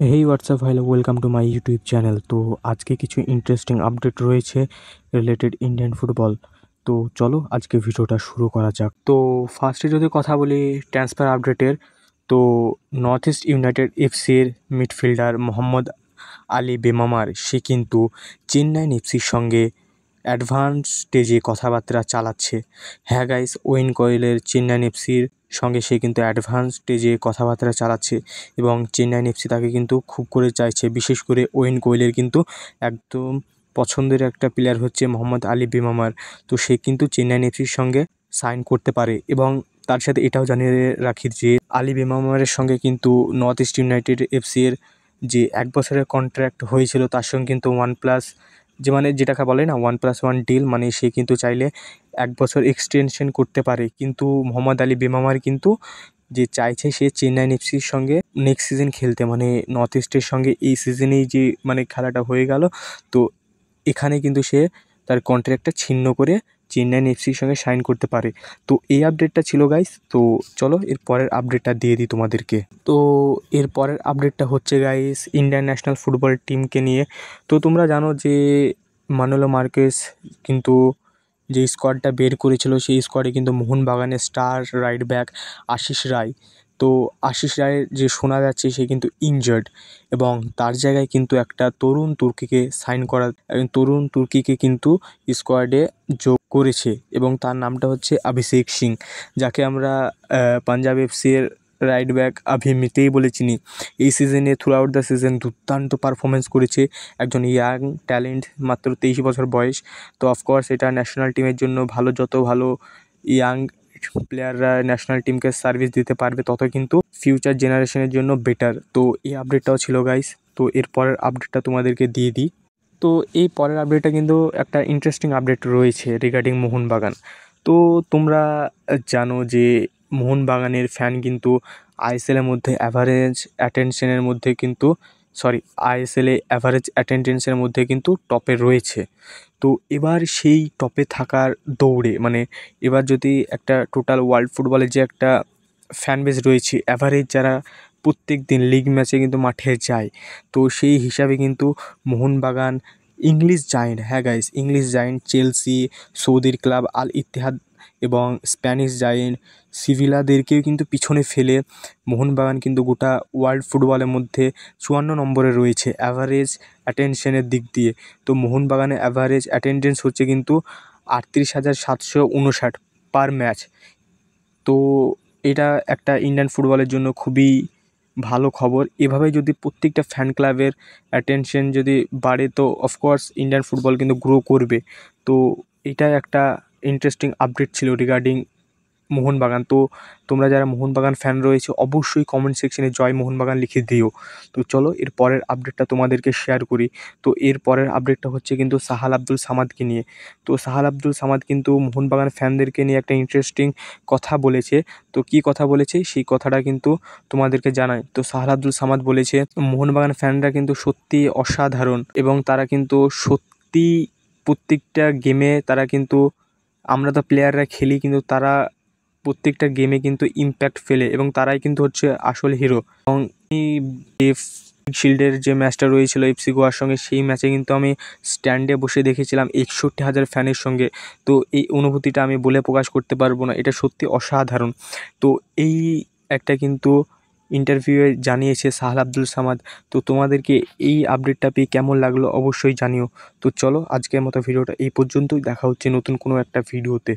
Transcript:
Hey WhatsApp hello welcome to my YouTube channel. তো আজকে কিছু ইন্টারেস্টিং আপডেট রয়েছে রিলেটেড ইন্ডিয়ান ফুটবল। তো চলো আজকে ভিডিওটা শুরু করা যাক। তো ফার্স্টে যদি কথা বলি ট্রান্সফার আপডেটের, তো নর্থ ইস্ট ইউনাইটেড এফসির মিডফিল্ডার মোহাম্মদ আলী বেমামার সে কিন্তু চেন্নাইন এফসির সঙ্গে অ্যাডভান্স স্টেজে কথাবার্তা চালাচ্ছে। হ্যাঁ গাইস, ওয়েন কয়েলের চেন্নাইন এফসির সঙ্গে সে কিন্তু অ্যাডভান্স স্টেজে কথাবার্তা চালাচ্ছে এবং চেন্নাইন এফসি তাকে কিন্তু খুব করে চাইছে। বিশেষ করে ওয়েন কোয়েলের কিন্তু একদম পছন্দের একটা প্লেয়ার হচ্ছে মোহাম্মদ আলী বেমামার। তো সে কিন্তু চেন্নাইন এফসির সঙ্গে সাইন করতে পারে এবং তার সাথে এটাও জানিয়ে রাখি যে আলী বেমামারের সঙ্গে কিন্তু নর্থ ইস্ট ইউনাইটেড এফসির যে 1 বছরের কন্ট্রাক্ট হয়েছিল তার সঙ্গে কিন্তু যেটাকে বলে না 1+1 ডিল, মানে সে কিন্তু চাইলে 1 বছর এক্সটেনশন করতে পারে। কিন্তু মোহাম্মদ আলী বেমামার কিন্তু যে চাইছে সে চেন্নাইন এফসির সঙ্গে নেক্সট সিজন খেলতে, মানে নর্থ ইস্টের সঙ্গে এই সিজনেই যে খেলাটা হয়ে গেল, তো এখানে কিন্তু সে তার কন্ট্রাক্টটা ছিন্ন করে চেন্নাইন এফসির সঙ্গে সাইন করতে পারে। তো এই আপডেটটা ছিল গাইস। তো চলো এর পরের আপডেটটা দিয়ে দিই তোমাদেরকে। তো এর পরের আপডেটটা হচ্ছে গাইস ইন্ডিয়ান ন্যাশনাল ফুটবল টিমকে নিয়ে। তো তোমরা জানো যে মানুয়েলো মার্কেস কিন্তু যে স্কোয়াডটা বের করেছিল সেই স্কোয়াডে কিন্তু মোহনবাগানের স্টার রাইট ব্যাক আশিস রায়। তো আশিস রায়ের যে শোনা যাচ্ছে সে কিন্তু ইনজার্ড এবং তার জায়গায় কিন্তু একটা তরুণ তুর্কিকে কিন্তু স্কোয়াডে যোগ করেছে এবং তার নামটা হচ্ছে অভিষেক সিং, যাকে আমরা পাঞ্জাব এফসির রাইট ব্যাক মিতেই বলে চিনি। এই সিজনে থ্রু আউট দ্য সিজন দুর্দান্ত পারফরমেন্স করেছে। একজন ইয়াং ট্যালেন্ট, মাত্র 23 বছর বয়স। তো অফকোর্স এটা ন্যাশনাল টিমের জন্য ভালো, যত ভালো ইয়াং প্লেয়াররা ন্যাশনাল টিমকে সার্ভিস দিতে পারবে তত কিন্তু ফিউচার জেনারেশনের জন্য বেটার। তো এই আপডেটটাও ছিল গাইস। তো এর পরের আপডেটটা তোমাদেরকে দিয়ে দিই। তো এই পরের আপডেটটা কিন্তু একটা ইন্টারেস্টিং আপডেট রয়েছে রিগার্ডিং মোহনবাগান। তো তোমরা জানো যে মোহনবাগানের ফ্যান কিন্তু আইএসএলের মধ্যে অ্যাভারেজ অ্যাটেন্ডেন্সের মধ্যে কিন্তু টপে রয়েছে। তো এবার সেই টপে থাকার দৌড়ে, মানে এবার যদি একটা টোটাল ওয়ার্ল্ড ফুটবলের যে একটা ফ্যান বেস রয়েছে অ্যাভারেজ, যারা প্রত্যেক দিন লিগ ম্যাচে কিন্তু মাঠে যায়, তো সেই হিসাবে কিন্তু মোহনবাগান ইংলিশ জায়েন্ট, হ্যাঁ গাইস, ইংলিশ জায়েন্ট চেলসি, সৌদির ক্লাব আল ইত্তেহাদ এবং স্প্যানিশ জায়েন্ট সিভিলাদেরকেও কিন্তু পিছনে ফেলে মোহনবাগান কিন্তু গোটা ওয়ার্ল্ড ফুটবলের মধ্যে 54 নম্বরে রয়েছে অ্যাভারেজ অ্যাটেনশনের দিক দিয়ে। তো মোহনবাগানের অ্যাভারেজ অ্যাটেন্ডেন্স হচ্ছে কিন্তু 38,759 পার ম্যাচ। তো এটা একটা ইন্ডিয়ান ফুটবলের জন্য খুবই ভালো খবর। এভাবে যদি প্রত্যেকটা ফ্যান ক্লাবের অ্যাটেনশন যদি বাড়ে তো অফকোর্স ইন্ডিয়ান ফুটবল কিন্তু গ্রো করবে। তো এটাই একটা ইন্টারেস্টিং আপডেট ছিল রিগার্ডিং মোহনবাগান। তো তোমরা যারা মোহনবাগান ফ্যান রয়েছে অবশ্যই কমেন্ট সেকশনে জয় মোহনবাগান লিখে দিও। তো চলো এর পরের আপডেটটা তোমাদেরকে শেয়ার করি। তো এর পরের আপডেটটা হচ্ছে কিন্তু সাহাল আব্দুল সামাদকে নিয়ে। তো সাহাল আব্দুল সামাদ কিন্তু মোহনবাগান ফ্যানদেরকে নিয়ে একটা ইন্টারেস্টিং কথা বলেছে। তো কী কথা বলেছে সেই কথাটা কিন্তু তোমাদেরকে জানাই। তো সাহাল আব্দুল সামাদ বলেছে মোহনবাগান ফ্যানরা কিন্তু সত্যি অসাধারণ এবং তারা কিন্তু সত্যি প্রত্যেকটা গেমে তারা কিন্তু, আমরা তো প্লেয়াররা খেলি কিন্তু তারা প্রত্যেকটা গেমে কিন্তু ইম্প্যাক্ট ফেলে এবং তারাই কিন্তু হচ্ছে আসল হিরো। এবং এই শিল্ডের যে ম্যাচটা রয়েছিল এফসি গোয়ার সঙ্গে, সেই ম্যাচে কিন্তু আমি স্ট্যান্ডে বসে দেখেছিলাম 61,000 ফ্যানের সঙ্গে। তো এই অনুভূতিটা আমি বলে প্রকাশ করতে পারবো না, এটা সত্যি অসাধারণ। তো এই একটা কিন্তু ইন্টারভিউয়ে জানিয়েছে সাহাল আব্দুল সামাদ। তো তোমাদেরকে এই আপডেটটা পেয়ে কেমন লাগলো অবশ্যই জানিও। তো চলো আজকের মতো ভিডিওটা এই পর্যন্তই, দেখা হচ্ছে নতুন কোনো একটা ভিডিওতে।